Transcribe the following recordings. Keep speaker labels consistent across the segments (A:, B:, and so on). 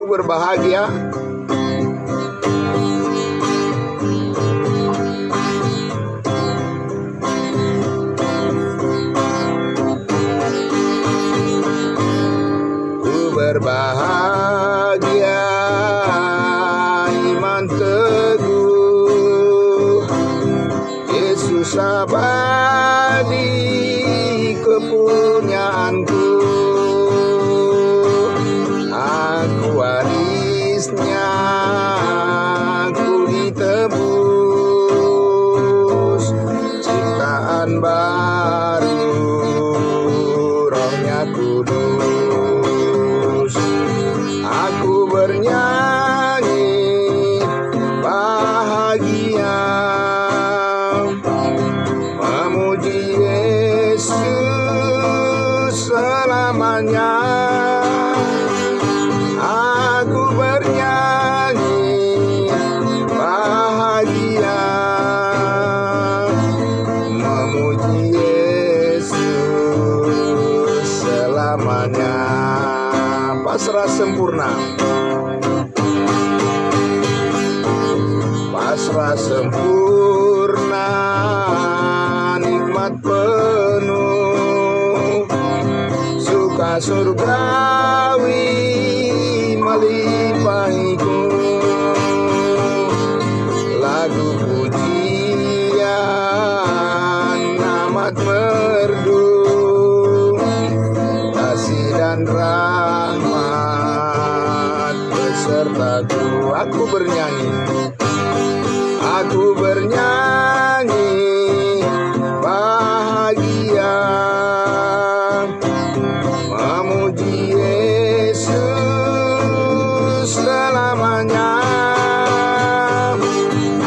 A: berbahagia. Ku berbahagia, iman teguh, Yesus abadi kepunyaanku. Aku warisnya, ku ditebus, ciptaan baru, Rohnya Kudus. Aku bernyanyi bahagia, memuji Yesus selamanya. Aku bernyanyi bahagia, memuji Yesus selamanya. Pasrah sempurna, pasrah sempurna, nikmat penuh, suka surgawi melimpahiku. Lagu pujian amat merdu, kasih dan rahmat besertaku. Aku bernyanyi, aku bernyanyi bahagia, memuji Yesus selamanya.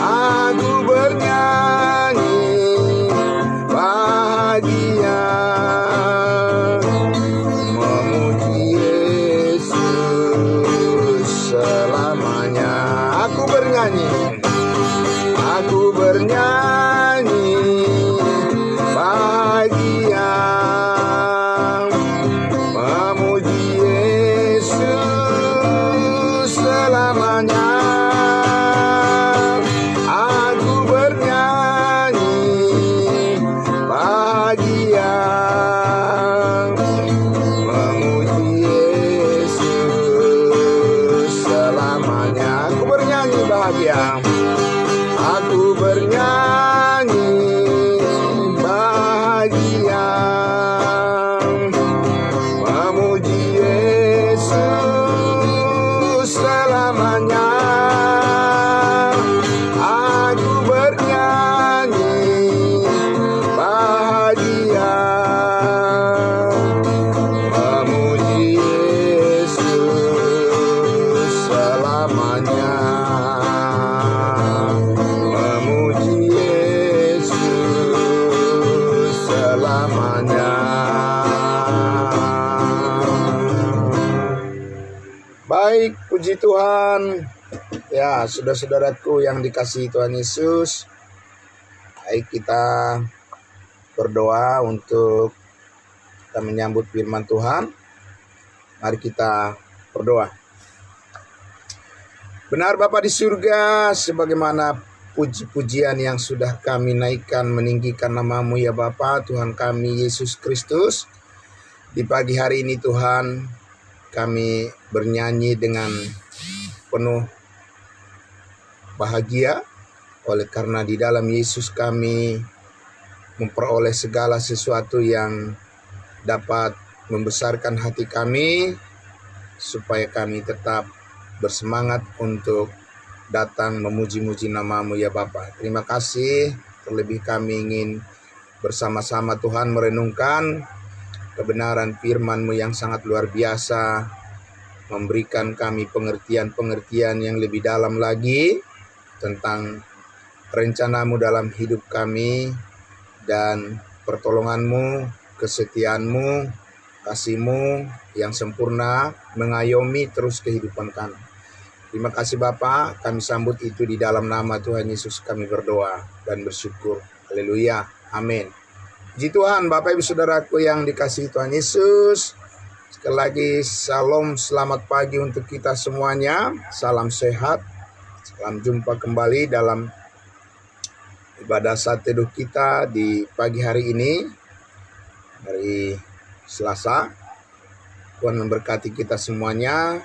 A: Aku bernyanyi bahagia, memuji Yesus selamanya. Aku bernyanyi, aku bernyanyi bahagia, memuji Yesus selamanya. Aku bernyanyi bahagia, memuji Yesus selamanya. Aku bernyanyi bahagia, aku bernyanyi bahagia, memuji Yesus selamanya. Aku bernyanyi bahagia, memuji Yesus selamanya. Memuji Yesus selamanya. Baik, puji Tuhan. Ya, saudara-saudaraku yang dikasihi Tuhan Yesus, baik, kita berdoa untuk kita menyambut firman Tuhan. Mari kita berdoa. Benar Bapa di surga, sebagaimana puji-pujian yang sudah kami naikkan meninggikan nama-Mu ya Bapa, Tuhan kami Yesus Kristus. Di pagi hari ini Tuhan, kami bernyanyi dengan penuh bahagia, oleh karena di dalam Yesus kami memperoleh segala sesuatu yang dapat membesarkan hati kami, supaya kami tetap bersemangat untuk datang memuji-muji nama-Mu ya Bapa. Terima kasih, terlebih kami ingin bersama-sama Tuhan merenungkan kebenaran firman-Mu yang sangat luar biasa, memberikan kami pengertian-pengertian yang lebih dalam lagi tentang rencana-Mu dalam hidup kami, dan pertolongan-Mu, kesetiaan-Mu, kasih-Mu yang sempurna mengayomi terus kehidupan kami. Terima kasih Bapa, kami sambut itu di dalam nama Tuhan Yesus kami berdoa dan bersyukur. Haleluya, amin. Puji Tuhan, Bapak Ibu Saudaraku yang dikasihi Tuhan Yesus. Sekali lagi salam, selamat pagi untuk kita semuanya. Salam sehat. Salam jumpa kembali dalam ibadah saat teduh kita di pagi hari ini, hari Selasa. Tuhan memberkati kita semuanya.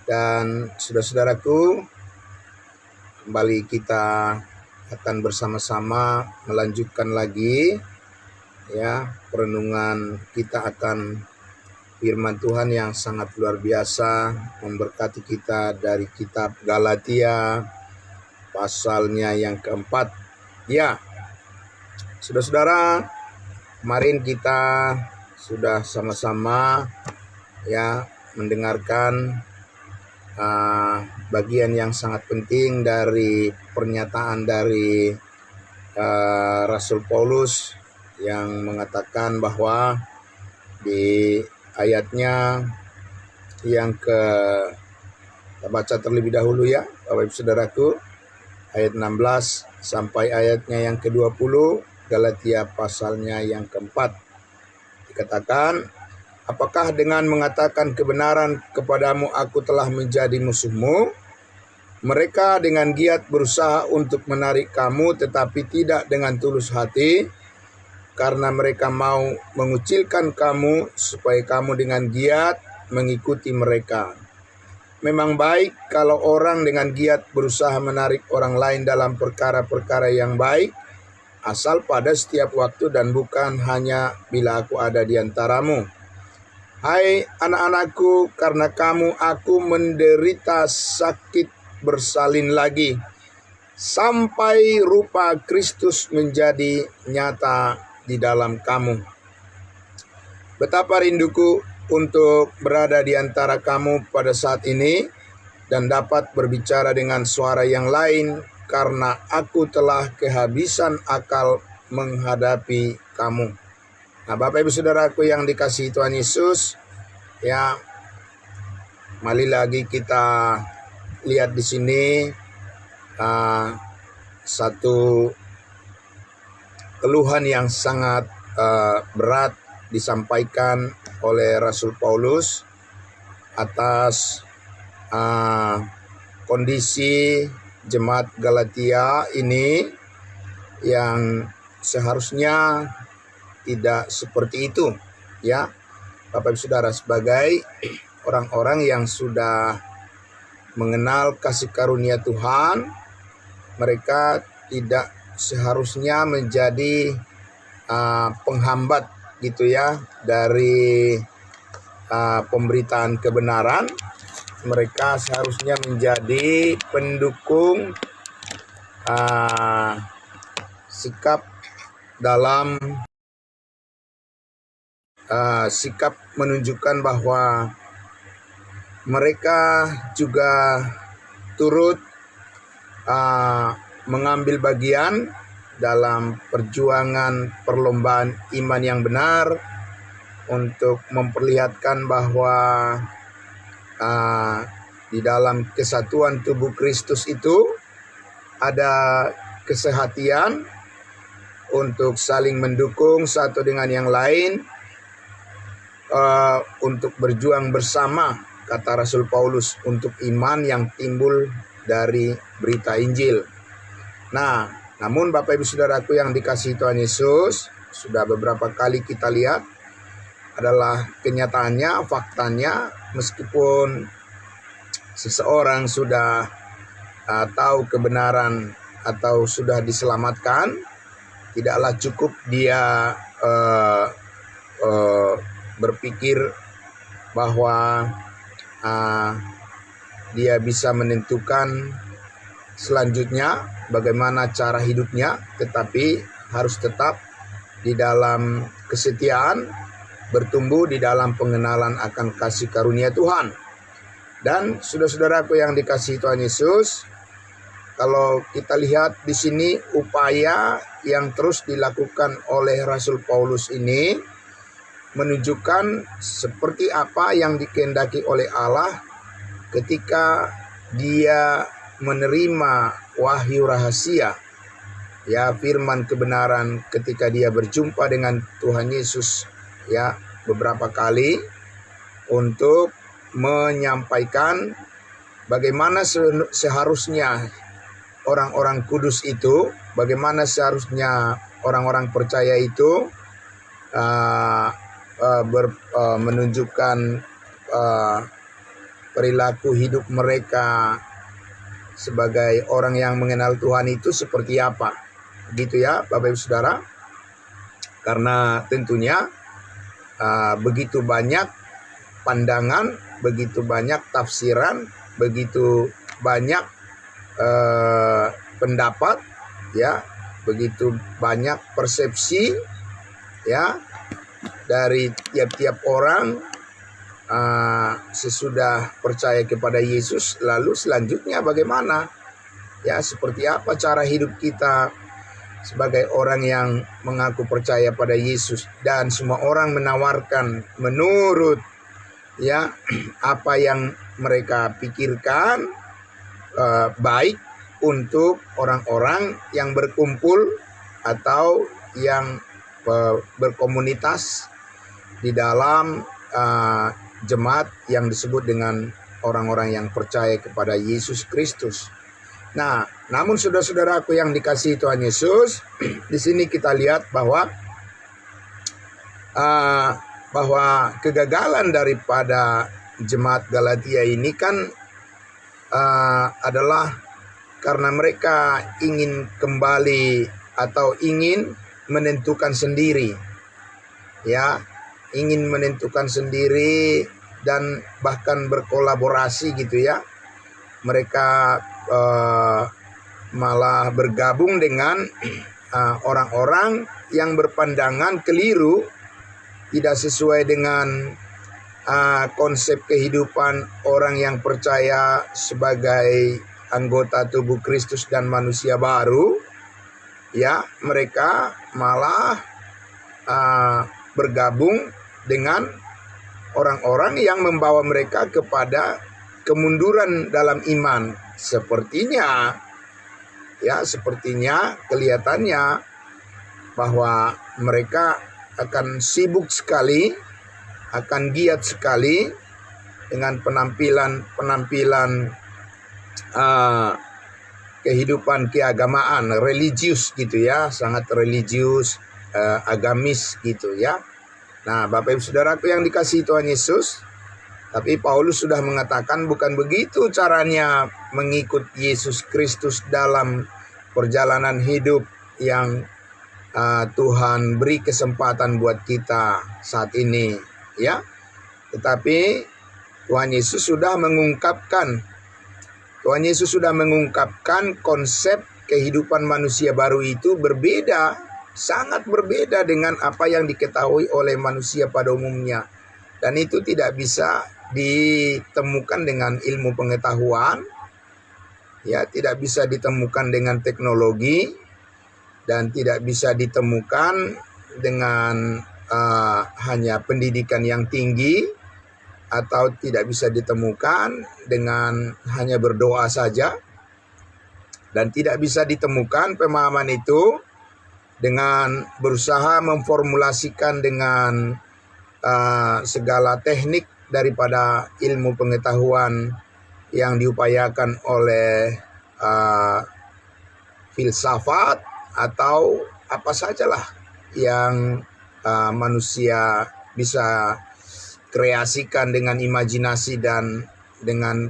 A: Dan saudara-saudaraku, kembali kita akan bersama-sama melanjutkan lagi ya perenungan kita akan firman Tuhan yang sangat luar biasa, memberkati kita dari kitab Galatia pasalnya yang keempat. Ya, saudara-saudara, kemarin kita sudah sama-sama ya mendengarkan bagian yang sangat penting dari pernyataan dari Rasul Paulus yang mengatakan bahwa di ayatnya yang kita baca terlebih dahulu ya Bapak Ibu Saudaraku, ayat 16 sampai ayatnya yang ke-20, Galatia pasalnya yang keempat. Dikatakan, apakah dengan mengatakan kebenaran kepadamu aku telah menjadi musuhmu? Mereka dengan giat berusaha untuk menarik kamu, tetapi tidak dengan tulus hati, karena mereka mau mengucilkan kamu supaya kamu dengan giat mengikuti mereka. Memang baik kalau orang dengan giat berusaha menarik orang lain dalam perkara-perkara yang baik, asal pada setiap waktu dan bukan hanya bila aku ada di antaramu. Hai anak-anakku, karena kamu aku menderita sakit bersalin lagi, sampai rupa Kristus menjadi nyata di dalam kamu. Betapa rinduku untuk berada di antara kamu pada saat ini dan dapat berbicara dengan suara yang lain, karena aku telah kehabisan akal menghadapi kamu. Nah, Bapak Ibu Saudaraku yang dikasihi Tuhan Yesus, ya, mari lagi kita lihat di sini satu keluhan yang sangat berat disampaikan oleh Rasul Paulus atas kondisi jemaat Galatia ini yang seharusnya tidak seperti itu ya Bapak Ibu Saudara. Sebagai orang-orang yang sudah mengenal kasih karunia Tuhan, mereka tidak seharusnya menjadi penghambat gitu ya dari pemberitaan kebenaran. Mereka seharusnya menjadi pendukung sikap dalam sikap menunjukkan bahwa mereka juga turut mengambil bagian dalam perjuangan perlombaan iman yang benar untuk memperlihatkan bahwa di dalam kesatuan tubuh Kristus itu ada kesehatian untuk saling mendukung satu dengan yang lain, untuk berjuang bersama, kata Rasul Paulus, untuk iman yang timbul dari berita Injil. Nah, namun Bapak Ibu Saudaraku yang dikasihi Tuhan Yesus, sudah beberapa kali kita lihat adalah kenyataannya, faktanya, meskipun seseorang sudah tahu kebenaran atau sudah diselamatkan, tidaklah cukup dia berpikir bahwa dia bisa menentukan selanjutnya bagaimana cara hidupnya, tetapi harus tetap di dalam kesetiaan, bertumbuh di dalam pengenalan akan kasih karunia Tuhan. Dan saudara-saudaraku yang dikasihi Tuhan Yesus, kalau kita lihat di sini upaya yang terus dilakukan oleh Rasul Paulus ini menunjukkan seperti apa yang dikehendaki oleh Allah ketika dia menerima wahyu rahasia, ya, firman kebenaran ketika dia berjumpa dengan Tuhan Yesus ya beberapa kali. untuk menyampaikan bagaimana seharusnya orang-orang kudus itu, bagaimana seharusnya orang-orang percaya itu menunjukkan perilaku hidup mereka sebagai orang yang mengenal Tuhan itu seperti apa. Begitu ya Bapak Ibu Saudara. Karena tentunya begitu banyak pandangan, begitu banyak tafsiran, begitu banyak pendapat, ya, begitu banyak persepsi, ya, dari tiap-tiap orang sesudah percaya kepada Yesus. Lalu selanjutnya bagaimana? Ya, seperti apa cara hidup kita sebagai orang yang mengaku percaya pada Yesus, dan semua orang menawarkan menurut ya apa yang mereka pikirkan baik untuk orang-orang yang berkumpul atau yang berkomunitas di dalam jemaat yang disebut dengan orang-orang yang percaya kepada Yesus Kristus. Nah, namun saudara-saudaraku yang dikasihi Tuhan Yesus, di sini kita lihat bahwa kegagalan daripada jemaat Galatia ini kan adalah karena mereka ingin kembali atau ingin menentukan sendiri, ya, ingin menentukan sendiri dan bahkan berkolaborasi gitu ya. Mereka malah bergabung dengan orang-orang yang berpandangan keliru, tidak sesuai dengan konsep kehidupan orang yang percaya sebagai anggota tubuh Kristus dan manusia baru. Ya, mereka malah bergabung dengan orang-orang yang membawa mereka kepada kemunduran dalam iman. Sepertinya kelihatannya bahwa mereka akan sibuk sekali, akan giat sekali dengan penampilan kehidupan keagamaan, religius gitu ya, sangat religius, agamis gitu ya. Nah, Bapak Ibu Saudaraku yang dikasihi Tuhan Yesus, tapi Paulus sudah mengatakan bukan begitu caranya mengikut Yesus Kristus dalam perjalanan hidup yang Tuhan beri kesempatan buat kita saat ini, ya. Tetapi Tuhan Yesus sudah mengungkapkan konsep kehidupan manusia baru itu berbeda, sangat berbeda dengan apa yang diketahui oleh manusia pada umumnya. Dan itu tidak bisa ditemukan dengan ilmu pengetahuan, ya, tidak bisa ditemukan dengan teknologi, dan tidak bisa ditemukan dengan hanya pendidikan yang tinggi, atau tidak bisa ditemukan dengan hanya berdoa saja, dan tidak bisa ditemukan pemahaman itu dengan berusaha memformulasikan dengan segala teknik daripada ilmu pengetahuan yang diupayakan oleh filsafat atau apa sajalah yang manusia bisa kreasikan dengan imajinasi dan dengan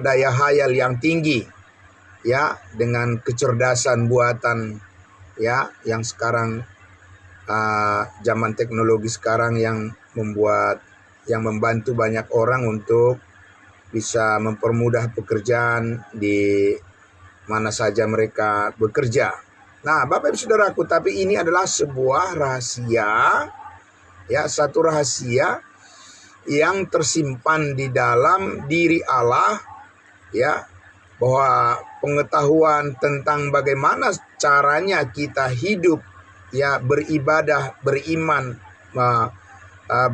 A: daya hayal yang tinggi, ya, dengan kecerdasan buatan, ya, yang sekarang zaman teknologi sekarang yang membantu banyak orang untuk bisa mempermudah pekerjaan di mana saja mereka bekerja. Nah, Bapak Ibu Saudaraku, tapi ini adalah sebuah rahasia, ya, satu rahasia yang tersimpan di dalam diri Allah, ya, bahwa pengetahuan tentang bagaimana caranya kita hidup, ya, beribadah, beriman,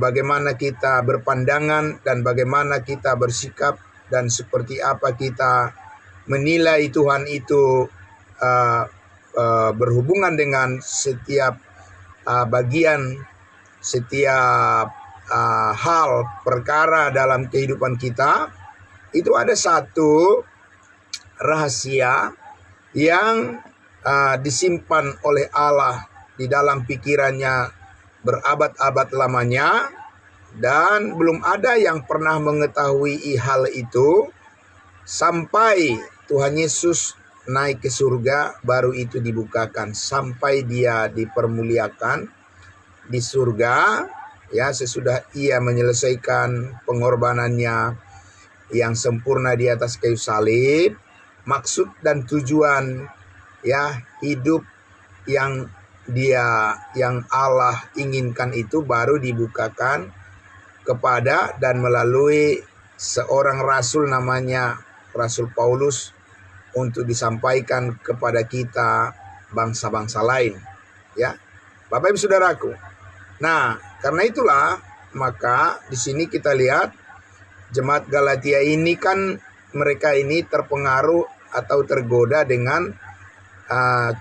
A: bagaimana kita berpandangan dan bagaimana kita bersikap dan seperti apa kita menilai Tuhan itu berhubungan dengan setiap bagian setiap hal perkara dalam kehidupan kita, itu ada satu rahasia yang disimpan oleh Allah di dalam pikirannya berabad-abad lamanya, dan belum ada yang pernah mengetahui hal itu sampai Tuhan Yesus naik ke surga, baru itu dibukakan. Sampai dia dipermuliakan di surga, ya, sesudah ia menyelesaikan pengorbanannya yang sempurna di atas kayu salib, maksud dan tujuan, ya, hidup yang Allah inginkan itu baru dibukakan kepada dan melalui seorang rasul namanya Rasul Paulus, untuk disampaikan kepada kita bangsa-bangsa lain, ya, Bapak Ibu Saudaraku. Nah, karena itulah maka di sini kita lihat jemaat Galatia ini kan mereka ini terpengaruh atau tergoda dengan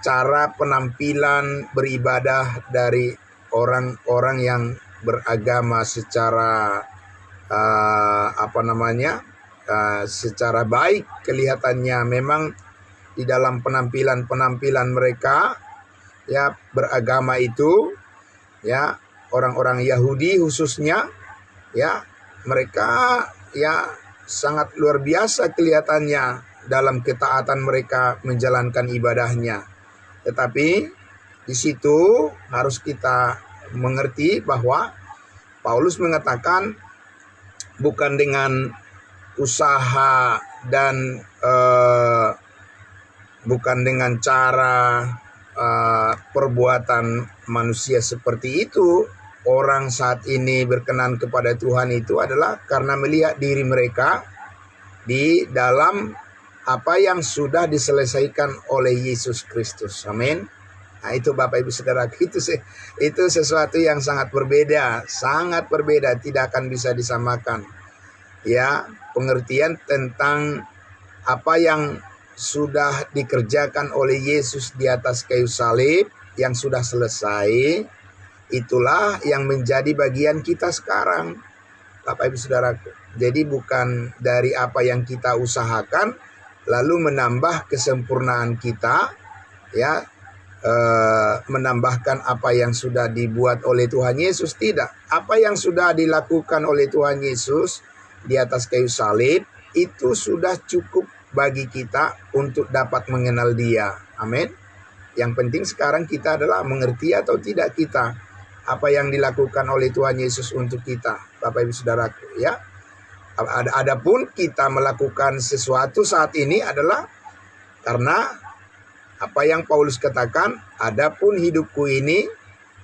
A: cara penampilan beribadah dari orang-orang yang beragama secara secara baik. Kelihatannya memang di dalam penampilan mereka, ya, beragama itu, ya, orang-orang Yahudi khususnya, ya, mereka, ya, sangat luar biasa kelihatannya dalam ketaatan mereka menjalankan ibadahnya. Tetapi di situ harus kita mengerti bahwa Paulus mengatakan bukan dengan usaha dan bukan dengan cara perbuatan manusia seperti itu. Orang saat ini berkenan kepada Tuhan itu adalah karena melihat diri mereka di dalam apa yang sudah diselesaikan oleh Yesus Kristus. Amin. Nah, itu Bapak Ibu Saudara, itu sesuatu yang sangat berbeda, tidak akan bisa disamakan. Ya, pengertian tentang apa yang sudah dikerjakan oleh Yesus di atas kayu salib yang sudah selesai, itulah yang menjadi bagian kita sekarang, Bapak Ibu Saudaraku. Jadi bukan dari apa yang kita usahakan lalu menambah kesempurnaan kita, ya, menambahkan apa yang sudah dibuat oleh Tuhan Yesus. Tidak, apa yang sudah dilakukan oleh Tuhan Yesus di atas kayu salib itu sudah cukup bagi kita untuk dapat mengenal Dia. Amin. Yang penting sekarang kita adalah mengerti atau tidak kita apa yang dilakukan oleh Tuhan Yesus untuk kita, Bapak Ibu Saudaraku, ya. Adapun kita melakukan sesuatu saat ini adalah karena apa yang Paulus katakan, adapun hidupku ini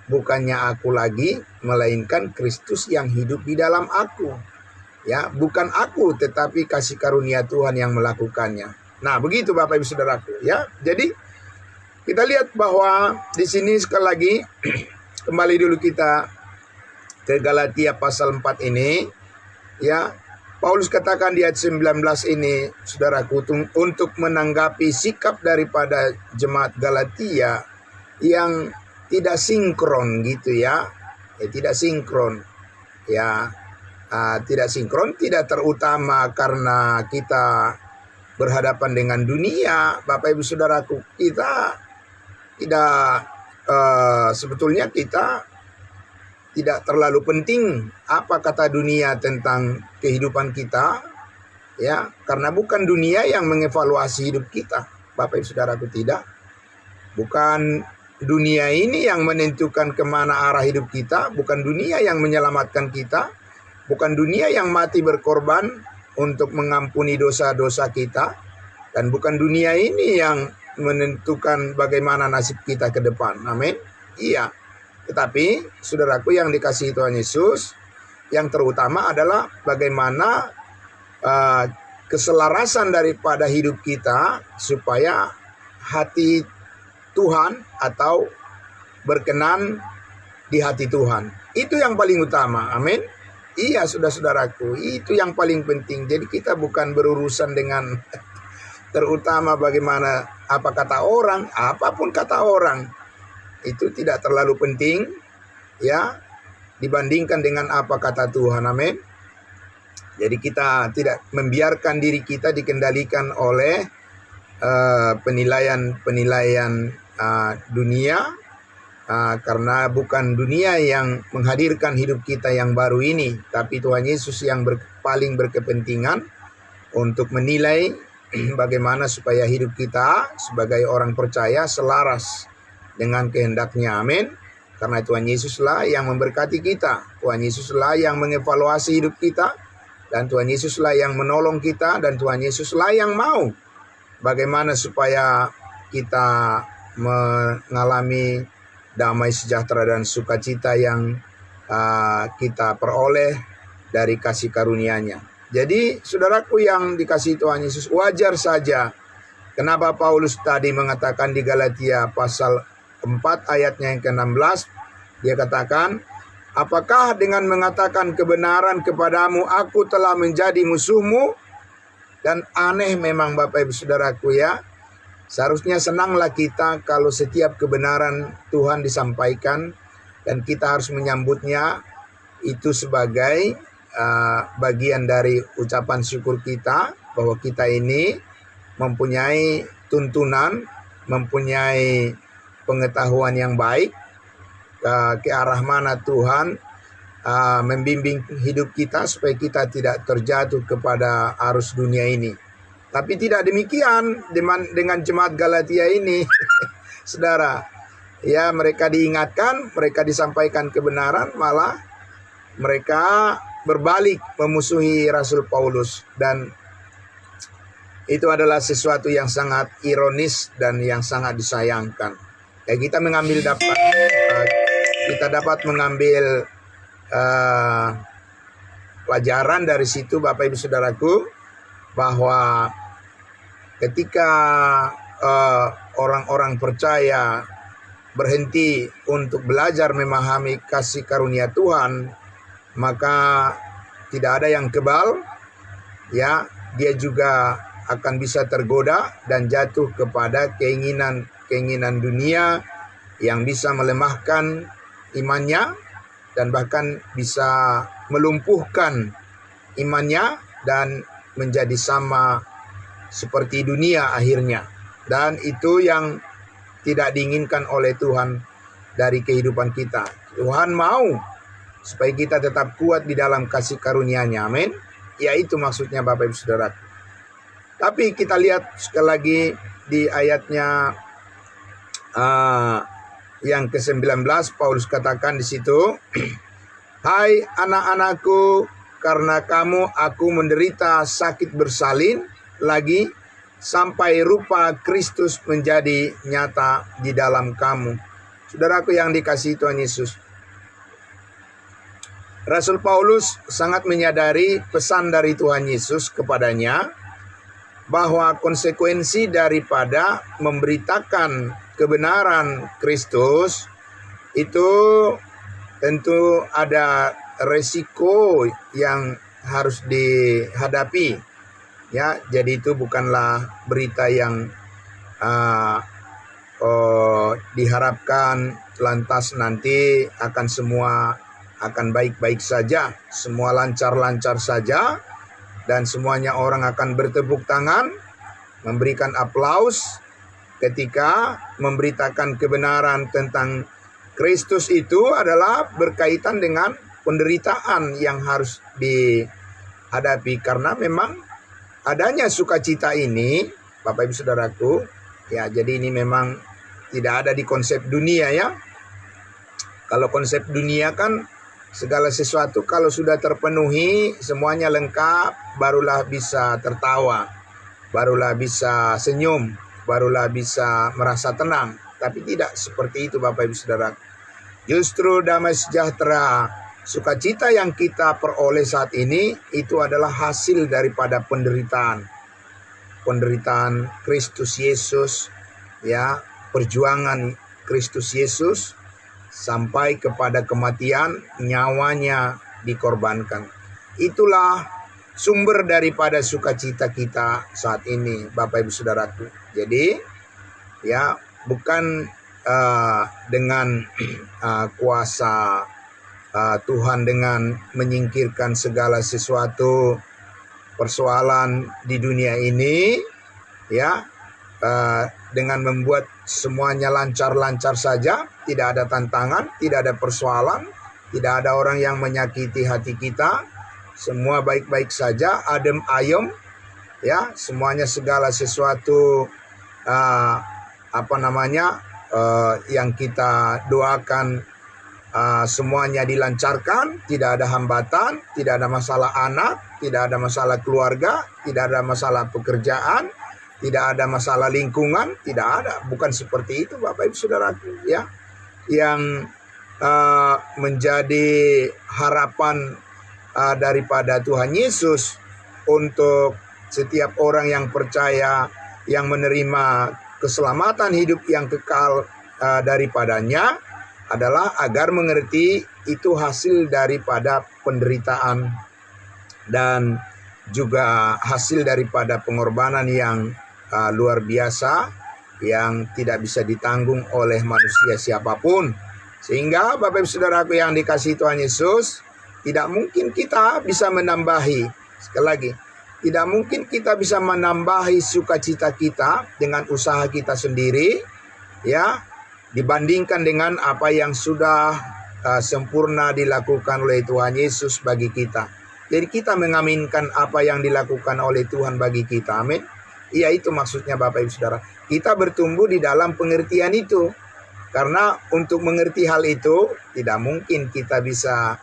A: bukannya aku lagi, melainkan Kristus yang hidup di dalam aku. Ya, bukan aku tetapi kasih karunia Tuhan yang melakukannya. Nah, begitu Bapak Ibu Saudaraku, ya. Jadi kita lihat bahwa di sini sekali lagi kembali dulu kita ke Galatia pasal 4 ini, ya. Paulus katakan di ayat 19 ini, saudaraku, untuk menanggapi sikap daripada jemaat Galatia yang tidak sinkron gitu, ya. Tidak sinkron. Ya. Tidak sinkron, tidak terutama karena kita berhadapan dengan dunia, Bapak Ibu Saudaraku. Kita tidak sebetulnya kita tidak terlalu penting apa kata dunia tentang kehidupan kita, ya, karena bukan dunia yang mengevaluasi hidup kita, Bapak Ibu Saudaraku, tidak. Bukan dunia ini yang menentukan kemana arah hidup kita, bukan dunia yang menyelamatkan kita, bukan dunia yang mati berkorban untuk mengampuni dosa-dosa kita, dan bukan dunia ini yang menentukan bagaimana nasib kita ke depan. Amin. Iya. Tetapi saudaraku yang dikasihi Tuhan Yesus, yang terutama adalah bagaimana keselarasan daripada hidup kita supaya hati Tuhan atau berkenan di hati Tuhan. Itu yang paling utama. Amin. Iya, saudaraku, itu yang paling penting. Jadi kita bukan berurusan dengan terutama bagaimana apa kata orang, apapun kata orang. Itu tidak terlalu penting, ya. dibandingkan dengan apa kata Tuhan. Amin. Jadi kita tidak membiarkan diri kita dikendalikan oleh penilaian-penilaian dunia, karena bukan dunia yang menghadirkan hidup kita yang baru ini, tapi Tuhan Yesus yang paling berkepentingan untuk menilai bagaimana supaya hidup kita sebagai orang percaya selaras dengan kehendaknya. Amin. Karena Tuhan Yesuslah yang memberkati kita, Tuhan Yesuslah yang mengevaluasi hidup kita, dan Tuhan Yesuslah yang menolong kita, dan Tuhan Yesuslah yang mau bagaimana supaya kita mengalami damai sejahtera dan sukacita yang kita peroleh dari kasih karunia-Nya. Jadi saudaraku yang dikasihi Tuhan Yesus, wajar saja kenapa Paulus tadi mengatakan di Galatia pasal 4 ayatnya yang ke-16, dia katakan, apakah dengan mengatakan kebenaran kepadamu aku telah menjadi musuhmu? Dan aneh memang Bapak Ibu Saudaraku ya. Seharusnya senanglah kita kalau setiap kebenaran Tuhan disampaikan dan kita harus menyambutnya itu sebagai bagian dari ucapan syukur kita bahwa kita ini mempunyai tuntunan, mempunyai pengetahuan yang baik ke arah mana Tuhan membimbing hidup kita supaya kita tidak terjatuh kepada arus dunia ini. Tapi tidak demikian dengan jemaat Galatia ini. Saudara, ya mereka diingatkan, mereka disampaikan kebenaran, malah mereka berbalik memusuhi Rasul Paulus. Dan itu adalah sesuatu yang sangat ironis dan yang sangat disayangkan. Ya, kita dapat mengambil pelajaran dari situ Bapak Ibu Saudaraku, bahwa ketika orang-orang percaya berhenti untuk belajar memahami kasih karunia Tuhan, maka tidak ada yang kebal, ya, dia juga akan bisa tergoda dan jatuh kepada keinginan dunia yang bisa melemahkan imannya dan bahkan bisa melumpuhkan imannya dan menjadi sama seperti dunia akhirnya. Dan itu yang tidak diinginkan oleh Tuhan dari kehidupan kita. Tuhan mau supaya kita tetap kuat di dalam kasih karunia-Nya. Amin. Ya, itu maksudnya Bapak Ibu Saudara. Tapi kita lihat sekali lagi di ayatnya yang ke-19, Paulus katakan di situ, hai anak-anakku, karena kamu aku menderita sakit bersalin lagi sampai rupa Kristus menjadi nyata di dalam kamu. Saudaraku yang dikasihi Tuhan Yesus, Rasul Paulus sangat menyadari pesan dari Tuhan Yesus kepadanya bahwa konsekuensi daripada memberitakan kebenaran Kristus itu tentu ada resiko yang harus dihadapi. Ya, jadi itu bukanlah berita yang diharapkan lantas nanti akan baik-baik saja, semua lancar-lancar saja, dan semuanya orang akan bertepuk tangan, memberikan aplaus ketika memberitakan kebenaran tentang Kristus. Itu adalah berkaitan dengan penderitaan yang harus dihadapi, karena memang adanya sukacita ini Bapak Ibu Saudaraku, ya, jadi ini memang tidak ada di konsep dunia ya. Kalau konsep dunia kan segala sesuatu kalau sudah terpenuhi, semuanya lengkap, barulah bisa tertawa, barulah bisa senyum, barulah bisa merasa tenang. Tapi tidak seperti itu Bapak Ibu Saudara. Justru damai sejahtera, sukacita yang kita peroleh saat ini itu adalah hasil daripada penderitaan Kristus Yesus, ya, perjuangan Kristus Yesus sampai kepada kematian, nyawanya dikorbankan. Itulah sumber daripada sukacita kita saat ini Bapak Ibu Saudaraku. Jadi ya, bukan dengan kuasa Tuhan dengan menyingkirkan segala sesuatu persoalan di dunia ini, ya, dengan membuat semuanya lancar-lancar saja, tidak ada tantangan, tidak ada persoalan, tidak ada orang yang menyakiti hati kita, semua baik-baik saja, adem ayem, ya, semuanya segala sesuatu yang kita doakan semuanya dilancarkan, tidak ada hambatan, tidak ada masalah anak, tidak ada masalah keluarga, tidak ada masalah pekerjaan, tidak ada masalah lingkungan, tidak ada. Bukan seperti itu Bapak Ibu Saudaraku, ya. Yang menjadi harapan daripada Tuhan Yesus untuk setiap orang yang percaya, yang menerima keselamatan hidup yang kekal daripadanya, adalah agar mengerti itu hasil daripada penderitaan dan juga hasil daripada pengorbanan yang luar biasa yang tidak bisa ditanggung oleh manusia siapapun. Sehingga Bapak Ibu Saudaraku yang dikasihi Tuhan Yesus, tidak mungkin kita bisa menambahi, sekali lagi, tidak mungkin kita bisa menambahi sukacita kita dengan usaha kita sendiri, ya, dibandingkan dengan apa yang sudah sempurna dilakukan oleh Tuhan Yesus bagi kita. Jadi kita mengaminkan apa yang dilakukan oleh Tuhan bagi kita. Amin. Iya, itu maksudnya Bapak Ibu Saudara. Kita bertumbuh di dalam pengertian itu. Karena untuk mengerti hal itu tidak mungkin kita bisa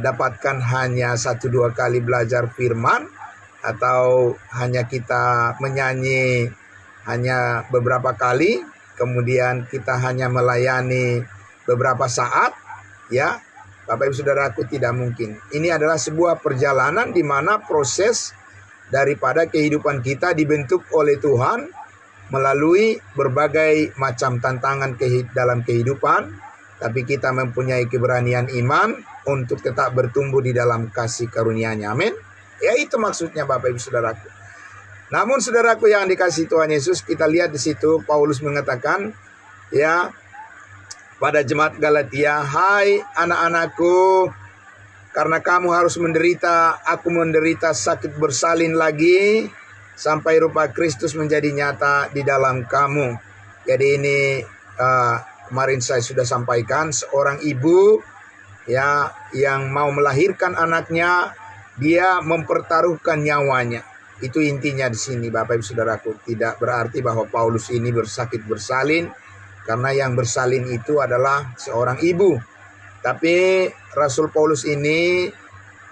A: dapatkan hanya 1-2 kali belajar firman, atau hanya kita menyanyi hanya beberapa kali, kemudian kita hanya melayani beberapa saat, ya. Bapak Ibu Saudaraku, tidak mungkin. Ini adalah sebuah perjalanan di mana proses daripada kehidupan kita dibentuk oleh Tuhan melalui berbagai macam tantangan dalam kehidupan, tapi kita mempunyai keberanian iman untuk tetap bertumbuh di dalam kasih karunia-Nya. Amin. Ya, itu maksudnya Bapak Ibu Saudaraku. Namun saudaraku yang dikasihi Tuhan Yesus, kita lihat di situ Paulus mengatakan, ya, pada jemaat Galatia, "Hai anak-anakku, karena kamu harus menderita, aku menderita sakit bersalin lagi, sampai rupa Kristus menjadi nyata di dalam kamu." Jadi ini kemarin saya sudah sampaikan, seorang ibu, ya, yang mau melahirkan anaknya, dia mempertaruhkan nyawanya. Itu intinya di sini Bapak Ibu Saudaraku. Tidak berarti bahwa Paulus ini bersakit bersalin, karena yang bersalin itu adalah seorang ibu. Tapi Rasul Paulus ini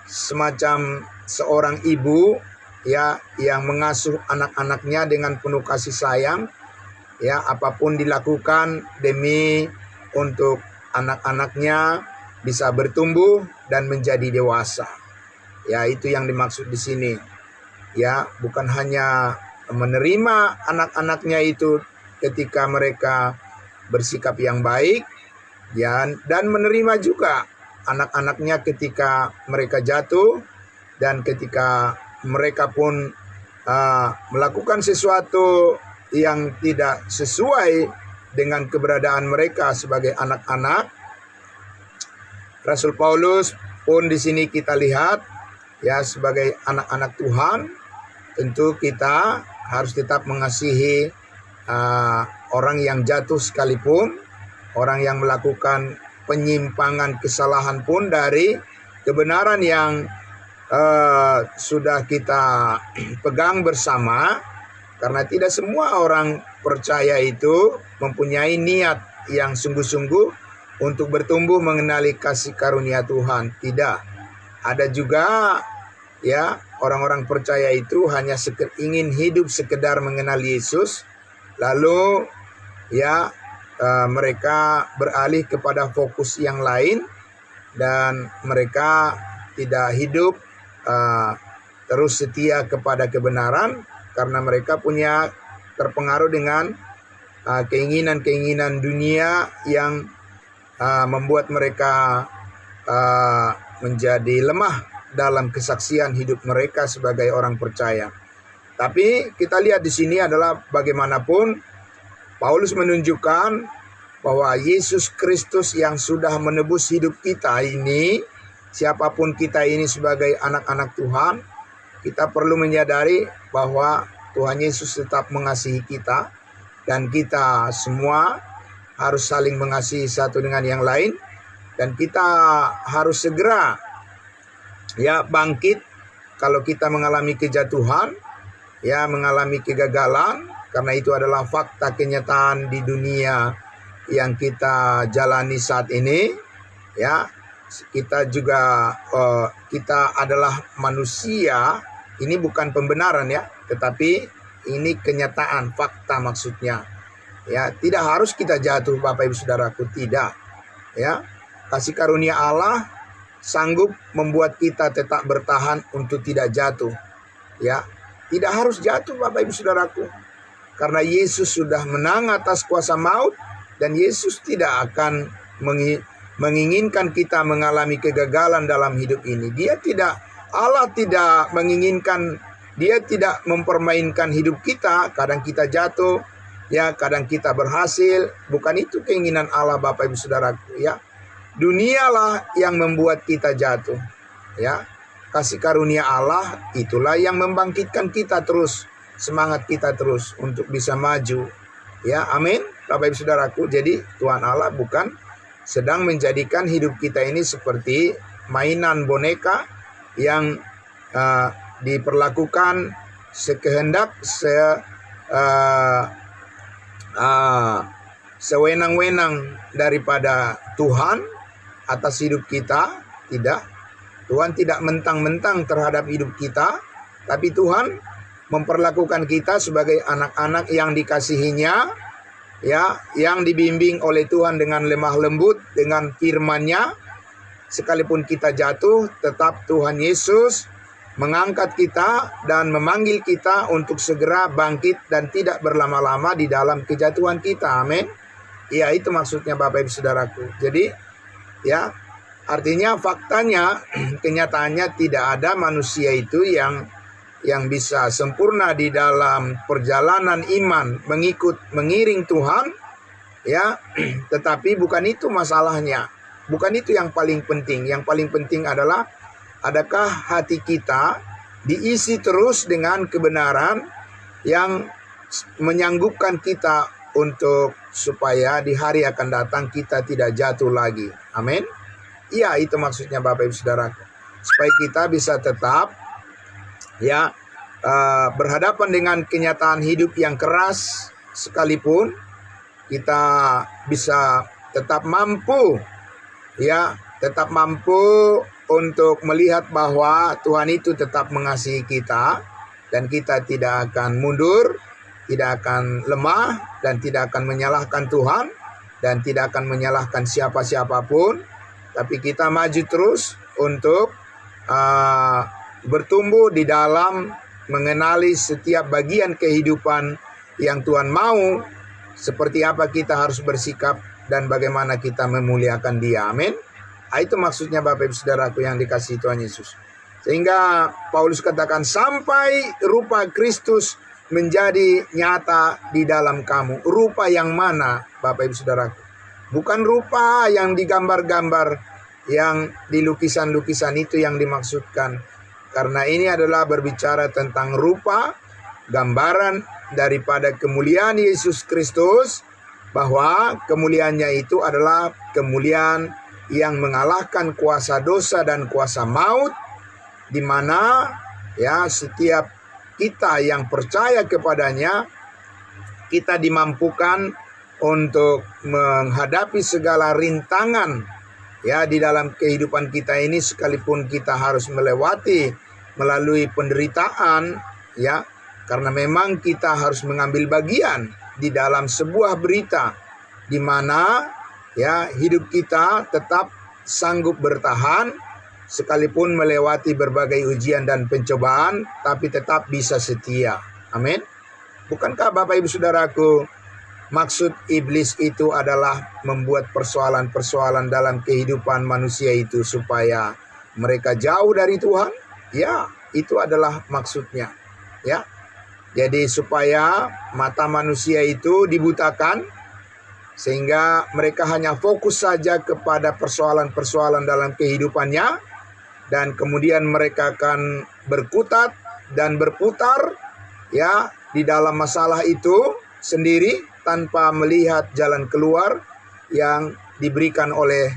A: semacam seorang ibu, ya, yang mengasuh anak-anaknya dengan penuh kasih sayang, ya, apapun dilakukan demi untuk anak-anaknya bisa bertumbuh dan menjadi dewasa. Ya, itu yang dimaksud di sini. Ya, bukan hanya menerima anak-anaknya itu ketika mereka bersikap yang baik, ya, dan menerima juga anak-anaknya ketika mereka jatuh, dan ketika mereka pun melakukan sesuatu yang tidak sesuai dengan keberadaan mereka sebagai anak-anak. Rasul Paulus pun di sini kita lihat, ya, sebagai anak-anak Tuhan, tentu kita harus tetap mengasihi orang yang jatuh sekalipun, orang yang melakukan penyimpangan kesalahan pun dari kebenaran yang sudah kita pegang bersama, karena tidak semua orang percaya itu mempunyai niat yang sungguh-sungguh untuk bertumbuh mengenali kasih karunia Tuhan. Tidak. Ada juga, ya, orang-orang percaya itu hanya ingin hidup sekedar mengenal Yesus, lalu, ya, mereka beralih kepada fokus yang lain, dan mereka tidak hidup terus setia kepada kebenaran, karena mereka punya terpengaruh dengan keinginan-keinginan dunia yang membuat mereka menjadi lemah dalam kesaksian hidup mereka sebagai orang percaya. Tapi kita lihat di sini adalah bagaimanapun Paulus menunjukkan bahwa Yesus Kristus yang sudah menebus hidup kita ini, siapapun kita ini sebagai anak-anak Tuhan, kita perlu menyadari bahwa Tuhan Yesus tetap mengasihi kita, dan kita semua harus saling mengasihi satu dengan yang lain, dan kita harus segera bangkit kalau kita mengalami kejatuhan, mengalami kegagalan, karena itu adalah fakta kenyataan di dunia yang kita jalani saat ini. Kita juga kita adalah manusia. Ini bukan pembenaran tetapi ini kenyataan, fakta maksudnya. Tidak harus kita jatuh, Bapak Ibu Saudaraku, tidak. Kasih karunia Allah sanggup membuat kita tetap bertahan untuk tidak jatuh. Tidak harus jatuh, Bapak Ibu Saudaraku. Karena Yesus sudah menang atas kuasa maut, dan Yesus tidak akan menginginkan kita mengalami kegagalan dalam hidup ini. Allah tidak menginginkan, Dia tidak mempermainkan hidup kita. Kadang kita jatuh, kadang kita berhasil. Bukan itu keinginan Allah, Bapak Ibu Saudaraku. Dunialah yang membuat kita jatuh. Kasih karunia Allah itulah yang membangkitkan kita terus, semangat kita terus untuk bisa maju. Amin, Bapak Ibu Saudaraku. Jadi Tuhan Allah bukan sedang menjadikan hidup kita ini seperti mainan boneka yang diperlakukan sekehendak, sewenang-wenang daripada Tuhan atas hidup kita. Tidak, Tuhan tidak mentang-mentang terhadap hidup kita, tapi Tuhan memperlakukan kita sebagai anak-anak yang dikasihinya, yang dibimbing oleh Tuhan dengan lemah lembut, dengan firman-Nya. Sekalipun kita jatuh, tetap Tuhan Yesus mengangkat kita dan memanggil kita untuk segera bangkit dan tidak berlama-lama di dalam kejatuhan kita. Amin. Itu maksudnya, Bapak Ibu Saudaraku. Jadi artinya faktanya, kenyataannya tidak ada manusia itu yang bisa sempurna di dalam perjalanan iman mengiring Tuhan, tetapi bukan itu masalahnya. Bukan itu yang paling penting. Yang paling penting adalah, adakah hati kita diisi terus dengan kebenaran yang menyanggupkan kita untuk supaya di hari akan datang kita tidak jatuh lagi. Amin. Itu maksudnya, Bapak Ibu Saudaraku. Supaya kita bisa tetap berhadapan dengan kenyataan hidup yang keras sekalipun, kita bisa tetap mampu untuk melihat bahwa Tuhan itu tetap mengasihi kita, dan kita tidak akan mundur, tidak akan lemah, dan tidak akan menyalahkan Tuhan, dan tidak akan menyalahkan siapa-siapapun, tapi kita maju terus untuk bertumbuh di dalam mengenali setiap bagian kehidupan yang Tuhan mau, seperti apa kita harus bersikap dan bagaimana kita memuliakan Dia. Amin. Itu maksudnya, Bapak Ibu Saudaraku yang dikasihi Tuhan Yesus. Sehingga Paulus katakan, sampai rupa Kristus menjadi nyata di dalam kamu. Rupa yang mana, Bapak Ibu Saudaraku? Bukan rupa yang digambar-gambar, yang di lukisan-lukisan itu yang dimaksudkan. Karena ini adalah berbicara tentang rupa, gambaran daripada kemuliaan Yesus Kristus, bahwa kemuliaannya itu adalah kemuliaan yang mengalahkan kuasa dosa dan kuasa maut, di mana setiap kita yang percaya kepadanya, kita dimampukan untuk menghadapi segala rintangan di dalam kehidupan kita ini, sekalipun kita harus melalui penderitaan, karena memang kita harus mengambil bagian di dalam sebuah berita di mana hidup kita tetap sanggup bertahan sekalipun melewati berbagai ujian dan pencobaan, tapi tetap bisa setia. Amin. Bukankah Bapak Ibu Saudaraku, maksud iblis itu adalah membuat persoalan-persoalan dalam kehidupan manusia itu supaya mereka jauh dari Tuhan? Itu adalah maksudnya. Jadi supaya mata manusia itu dibutakan, sehingga mereka hanya fokus saja kepada persoalan-persoalan dalam kehidupannya, dan kemudian mereka akan berkutat dan berputar ya di dalam masalah itu sendiri tanpa melihat jalan keluar yang diberikan oleh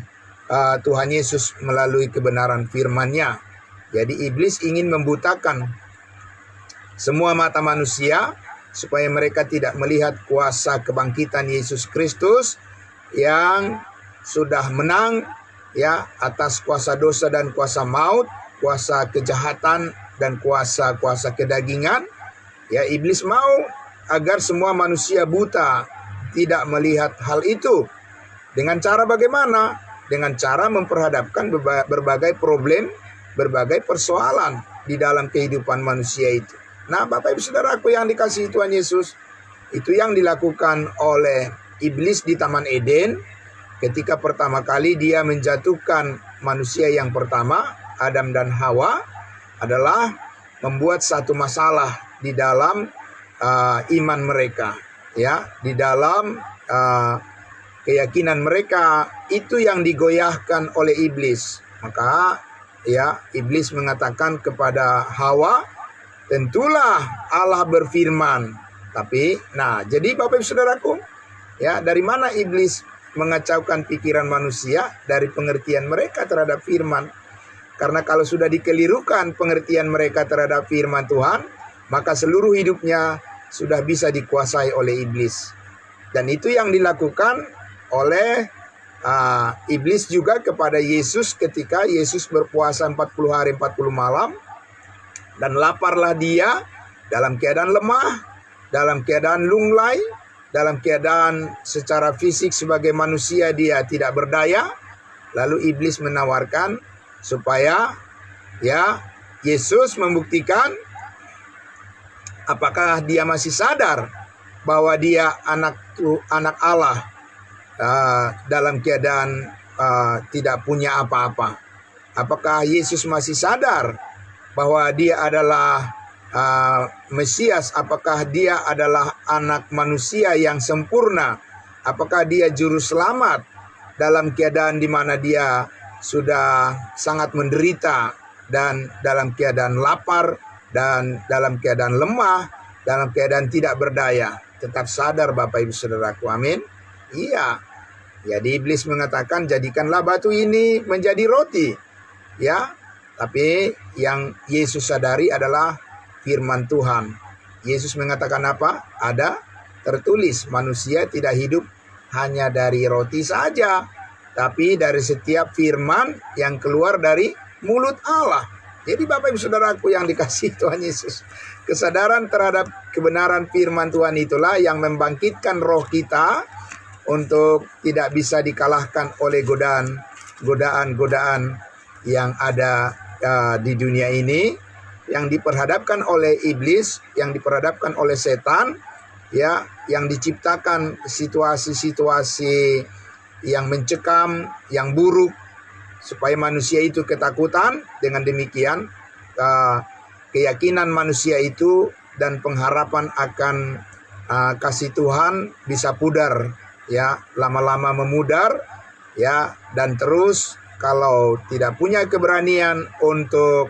A: Tuhan Yesus melalui kebenaran firman-Nya. Jadi iblis ingin membutakan semua mata manusia supaya mereka tidak melihat kuasa kebangkitan Yesus Kristus yang sudah menang ya atas kuasa dosa dan kuasa maut, kuasa kejahatan dan kuasa-kuasa kedagingan. Ya, iblis mau agar semua manusia buta, tidak melihat hal itu. Dengan cara bagaimana? Dengan cara memperhadapkan berbagai problem, berbagai persoalan di dalam kehidupan manusia itu. Nah, Bapak Ibu Saudaraku yang dikasihi Tuhan Yesus, itu yang dilakukan oleh iblis di Taman Eden ketika pertama kali dia menjatuhkan manusia yang pertama, Adam dan Hawa, adalah membuat satu masalah di dalam iman mereka, ya, di dalam keyakinan mereka. Itu yang digoyahkan oleh iblis. Maka ya, iblis mengatakan kepada Hawa, tentulah Allah berfirman. Tapi, nah, jadi Bapak Ibu Saudaraku, ya, dari mana iblis mengacaukan pikiran manusia? Dari pengertian mereka terhadap firman. Karena kalau sudah dikelirukan pengertian mereka terhadap firman Tuhan, maka seluruh hidupnya sudah bisa dikuasai oleh iblis. Dan itu yang dilakukan oleh iblis juga kepada Yesus ketika Yesus berpuasa 40 hari 40 malam. Dan laparlah dia dalam keadaan lemah, dalam keadaan lunglai, dalam keadaan secara fisik sebagai manusia dia tidak berdaya. Lalu iblis menawarkan supaya ya Yesus membuktikan apakah dia masih sadar bahwa dia anak Allah dalam keadaan tidak punya apa-apa. Apakah Yesus masih sadar bahwa dia adalah Mesias? Apakah dia adalah anak manusia yang sempurna? Apakah dia juru selamat dalam keadaan di mana dia sudah sangat menderita dan dalam keadaan lapar dan dalam keadaan lemah, dalam keadaan tidak berdaya? Tetap sadar Bapak Ibu Saudaraku, amin. Iya. Jadi iblis mengatakan, jadikanlah batu ini menjadi roti. Ya. Tapi yang Yesus sadari adalah firman Tuhan. Yesus mengatakan apa? Ada tertulis, manusia tidak hidup hanya dari roti saja, tapi dari setiap firman yang keluar dari mulut Allah. Jadi Bapak Ibu Saudaraku yang dikasihi Tuhan Yesus, kesadaran terhadap kebenaran firman Tuhan itulah yang membangkitkan roh kita untuk tidak bisa dikalahkan oleh godaan-godaan yang ada di dunia ini, yang diperhadapkan oleh iblis, yang diperhadapkan oleh setan, ya, yang diciptakan situasi-situasi yang mencekam, yang buruk, supaya manusia itu ketakutan. Dengan demikian keyakinan manusia itu dan pengharapan akan kasih Tuhan bisa pudar, ya, lama-lama memudar, ya, dan terus kalau tidak punya keberanian untuk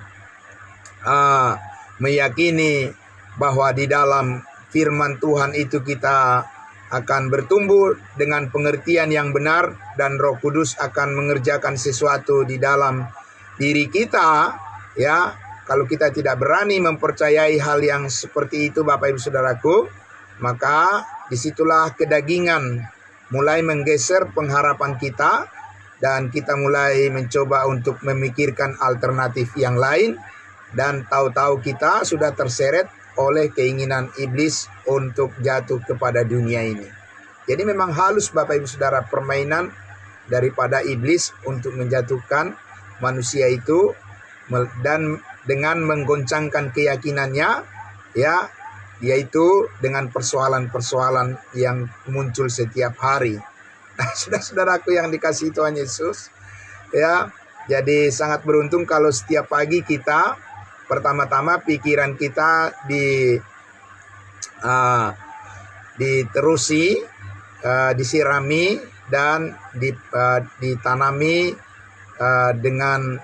A: meyakini bahwa di dalam firman Tuhan itu kita akan bertumbuh dengan pengertian yang benar dan Roh Kudus akan mengerjakan sesuatu di dalam diri kita, ya. Kalau kita tidak berani mempercayai hal yang seperti itu Bapak Ibu Saudaraku, maka disitulah kedagingan mulai menggeser pengharapan kita, dan kita mulai mencoba untuk memikirkan alternatif yang lain, dan tahu-tahu kita sudah terseret oleh keinginan iblis untuk jatuh kepada dunia ini. Jadi memang halus Bapak Ibu Saudara permainan daripada iblis untuk menjatuhkan manusia itu, dan dengan menggoncangkan keyakinannya, ya, yaitu dengan persoalan-persoalan yang muncul setiap hari. Nah, saudara-saudaraku yang dikasihi Tuhan Yesus, ya, jadi sangat beruntung kalau setiap pagi kita pertama-tama pikiran kita diterusi, disirami dan ditanami dengan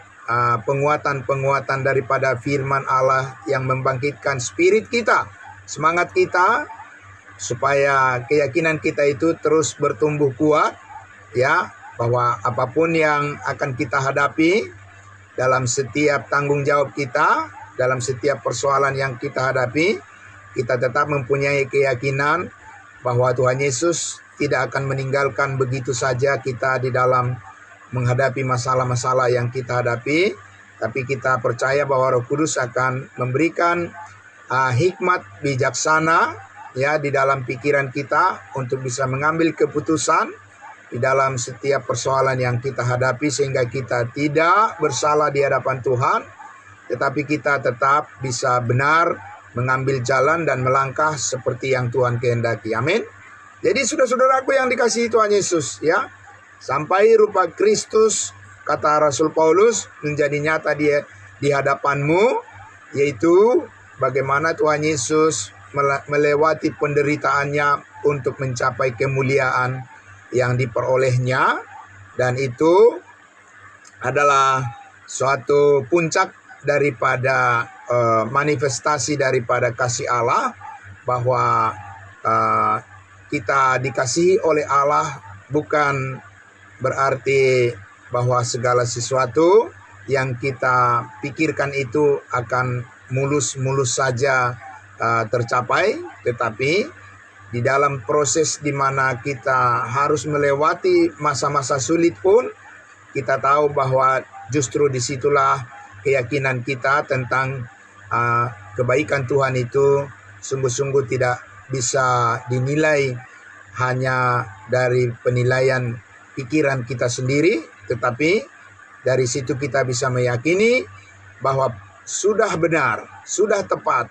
A: penguatan-penguatan daripada firman Allah yang membangkitkan spirit kita, semangat kita, supaya keyakinan kita itu terus bertumbuh kuat, ya, bahwa apapun yang akan kita hadapi dalam setiap tanggung jawab kita, dalam setiap persoalan yang kita hadapi, kita tetap mempunyai keyakinan bahwa Tuhan Yesus tidak akan meninggalkan begitu saja kita di dalam menghadapi masalah-masalah yang kita hadapi, tapi kita percaya bahwa Roh Kudus akan memberikan hikmat bijaksana, ya, di dalam pikiran kita untuk bisa mengambil keputusan di dalam setiap persoalan yang kita hadapi, sehingga kita tidak bersalah di hadapan Tuhan, tetapi kita tetap bisa benar mengambil jalan dan melangkah seperti yang Tuhan kehendaki. Amin. Jadi saudara-saudaraku yang dikasihi Tuhan Yesus, ya, sampai rupa Kristus, kata Rasul Paulus, menjadi nyata di hadapanmu, yaitu bagaimana Tuhan Yesus melewati penderitaannya untuk mencapai kemuliaan yang diperolehnya, dan itu adalah suatu puncak daripada manifestasi daripada kasih Allah, bahwa kita dikasihi oleh Allah bukan berarti bahwa segala sesuatu yang kita pikirkan itu akan mulus-mulus saja tercapai, tetapi di dalam proses di mana kita harus melewati masa-masa sulit pun, kita tahu bahwa justru disitulah keyakinan kita tentang kebaikan Tuhan itu sungguh-sungguh tidak bisa dinilai hanya dari penilaian pikiran kita sendiri, tetapi dari situ kita bisa meyakini bahwa sudah benar, sudah tepat,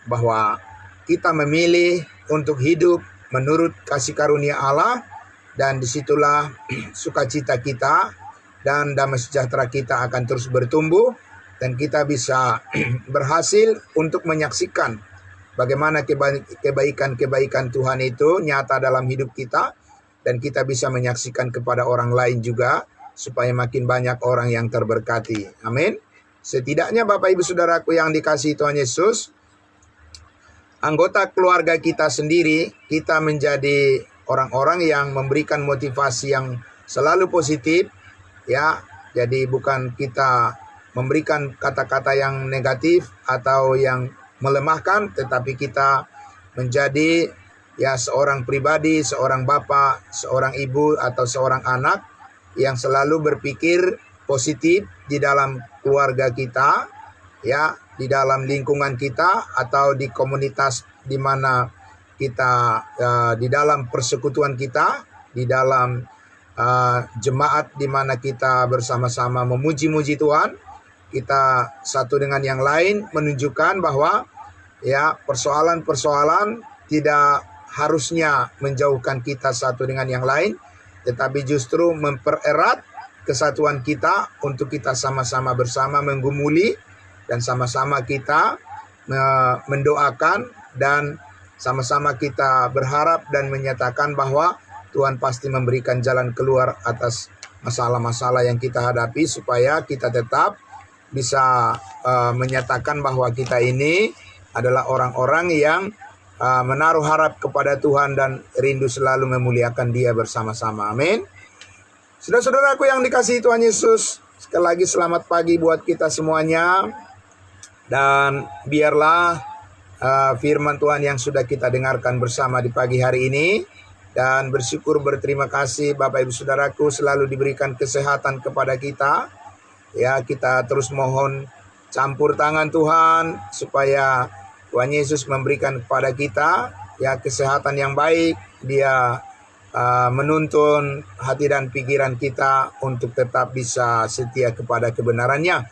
A: bahwa kita memilih untuk hidup menurut kasih karunia Allah, dan disitulah sukacita kita dan damai sejahtera kita akan terus bertumbuh, dan kita bisa berhasil untuk menyaksikan bagaimana kebaikan-kebaikan Tuhan itu nyata dalam hidup kita, dan kita bisa menyaksikan kepada orang lain juga, supaya makin banyak orang yang terberkati. Amin. Setidaknya Bapak Ibu Saudaraku yang dikasihi Tuhan Yesus, anggota keluarga kita sendiri, kita menjadi orang-orang yang memberikan motivasi yang selalu positif, ya. Jadi bukan kita memberikan kata-kata yang negatif atau yang melemahkan, tetapi kita menjadi, ya, seorang pribadi, seorang bapak, seorang ibu, atau seorang anak yang selalu berpikir positif di dalam keluarga kita, ya, di dalam lingkungan kita, atau di komunitas di mana kita, di dalam persekutuan kita, di dalam jemaat di mana kita bersama-sama memuji-muji Tuhan. Kita satu dengan yang lain menunjukkan bahwa, ya, persoalan-persoalan tidak harusnya menjauhkan kita satu dengan yang lain, tetapi justru mempererat kesatuan kita untuk kita sama-sama bersama menggumuli, dan sama-sama kita mendoakan, dan sama-sama kita berharap dan menyatakan bahwa Tuhan pasti memberikan jalan keluar atas masalah-masalah yang kita hadapi, supaya kita tetap bisa menyatakan bahwa kita ini adalah orang-orang yang menaruh harap kepada Tuhan dan rindu selalu memuliakan Dia bersama-sama. Amin. Saudara-saudaraku yang dikasihi Tuhan Yesus, sekali lagi selamat pagi buat kita semuanya. Dan biarlah firman Tuhan yang sudah kita dengarkan bersama di pagi hari ini, dan bersyukur berterima kasih Bapak Ibu Saudaraku selalu diberikan kesehatan kepada kita. Ya, kita terus mohon campur tangan Tuhan supaya Tuhan Yesus memberikan kepada kita, ya, kesehatan yang baik. Dia menuntun hati dan pikiran kita untuk tetap bisa setia kepada kebenarannya.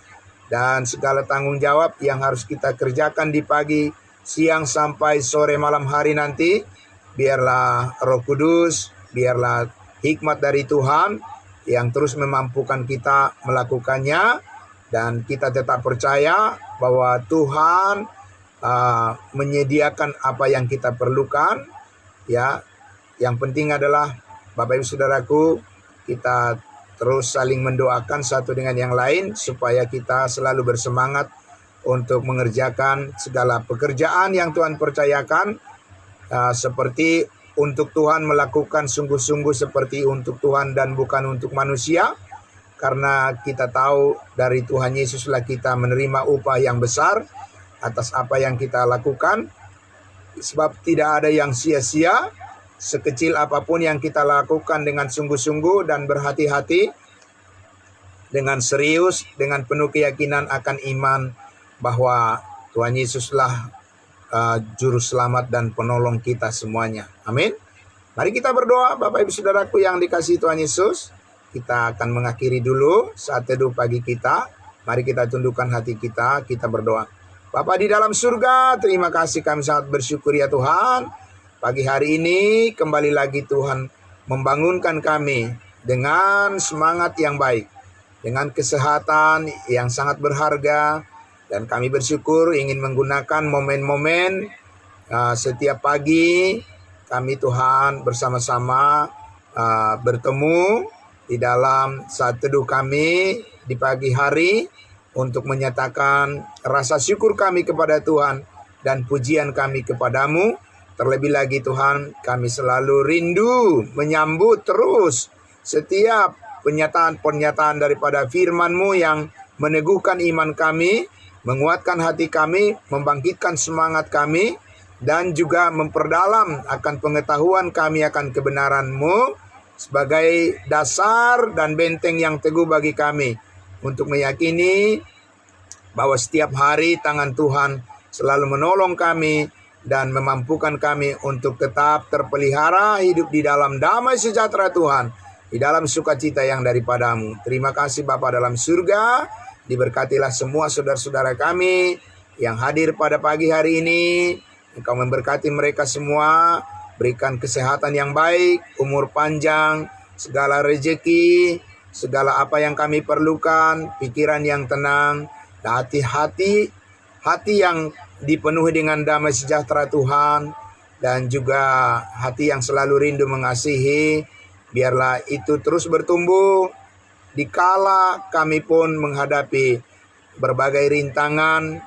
A: Dan segala tanggung jawab yang harus kita kerjakan di pagi, siang, sampai sore malam hari nanti, biarlah Roh Kudus, biarlah hikmat dari Tuhan yang terus memampukan kita melakukannya, dan kita tetap percaya bahwa Tuhan menyediakan apa yang kita perlukan, ya, Yang penting adalah Bapak Ibu Saudaraku, kita terus saling mendoakan satu dengan yang lain supaya kita selalu bersemangat untuk mengerjakan segala pekerjaan yang Tuhan percayakan, seperti untuk Tuhan, melakukan sungguh-sungguh seperti untuk Tuhan dan bukan untuk manusia. Karena kita tahu dari Tuhan Yesuslah kita menerima upah yang besar atas apa yang kita lakukan. Sebab tidak ada yang sia-sia, sekecil apapun yang kita lakukan dengan sungguh-sungguh dan berhati-hati, dengan serius, dengan penuh keyakinan akan iman bahwa Tuhan Yesuslah juru selamat dan penolong kita semuanya. Amin. Mari kita berdoa, Bapak Ibu Saudaraku yang dikasihi Tuhan Yesus. Kita akan mengakhiri dulu saat teduh pagi kita. Mari kita tundukkan hati kita berdoa. Bapa di dalam surga, terima kasih, kami sangat bersyukur ya Tuhan. Pagi hari ini kembali lagi Tuhan membangunkan kami dengan semangat yang baik, dengan kesehatan yang sangat berharga. Dan kami bersyukur ingin menggunakan momen-momen setiap pagi kami Tuhan bersama-sama bertemu di dalam saat teduh kami di pagi hari untuk menyatakan rasa syukur kami kepada Tuhan dan pujian kami kepadamu. Terlebih lagi Tuhan, kami selalu rindu menyambut terus setiap pernyataan-pernyataan daripada firman-Mu yang meneguhkan iman kami, menguatkan hati kami, membangkitkan semangat kami, dan juga memperdalam akan pengetahuan kami akan kebenaran-Mu sebagai dasar dan benteng yang teguh bagi kami untuk meyakini bahwa setiap hari tangan Tuhan selalu menolong kami dan memampukan kami untuk tetap terpelihara hidup di dalam damai sejahtera Tuhan, di dalam sukacita yang daripada-Mu. Terima kasih Bapa dalam surga, diberkatilah semua saudara-saudara kami yang hadir pada pagi hari ini. Engkau memberkati mereka semua, berikan kesehatan yang baik, umur panjang, segala rezeki, segala apa yang kami perlukan, pikiran yang tenang, dan hati yang dipenuhi dengan damai sejahtera Tuhan, dan juga hati yang selalu rindu mengasihi. Biarlah itu terus bertumbuh dikala kami pun menghadapi berbagai rintangan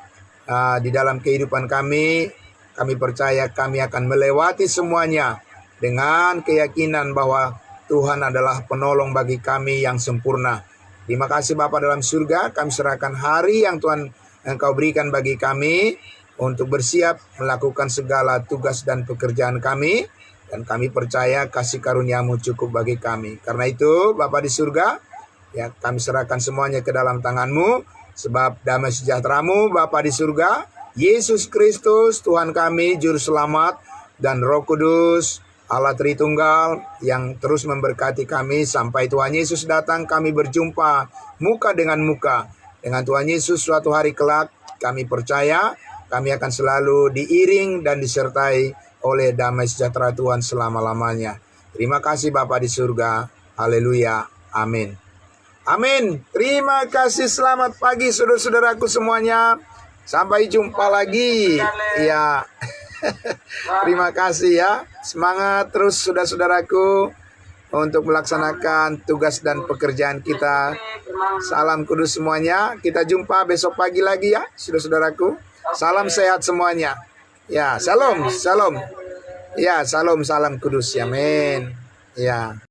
A: di dalam kehidupan kami. Kami percaya kami akan melewati semuanya dengan keyakinan bahwa Tuhan adalah penolong bagi kami yang sempurna. Terima kasih Bapa dalam surga, kami serahkan hari yang Tuhan Engkau berikan bagi kami untuk bersiap melakukan segala tugas dan pekerjaan kami. Dan kami percaya kasih karunia-Mu cukup bagi kami. Karena itu Bapa di surga, ya kami serahkan semuanya ke dalam tangan-Mu. Sebab damai sejahtera-Mu Bapa di surga, Yesus Kristus Tuhan kami, Juru Selamat, dan Roh Kudus, Allah Tritunggal yang terus memberkati kami sampai Tuhan Yesus datang, kami berjumpa muka dengan muka dengan Tuhan Yesus suatu hari kelak. Kami percaya kami akan selalu diiring dan disertai oleh damai sejahtera Tuhan selama-lamanya. Terima kasih Bapa di surga. Haleluya. Amin. Amin. Terima kasih. Selamat pagi saudara-saudaraku semuanya. Sampai jumpa lagi. Ya. Terima kasih ya. Semangat terus saudara-saudaraku untuk melaksanakan tugas dan pekerjaan kita. Salam kudus semuanya. Kita jumpa besok pagi lagi ya, saudara-saudaraku. Salam sehat semuanya. Ya, salam. Ya, salam kudus. Amin. Ya.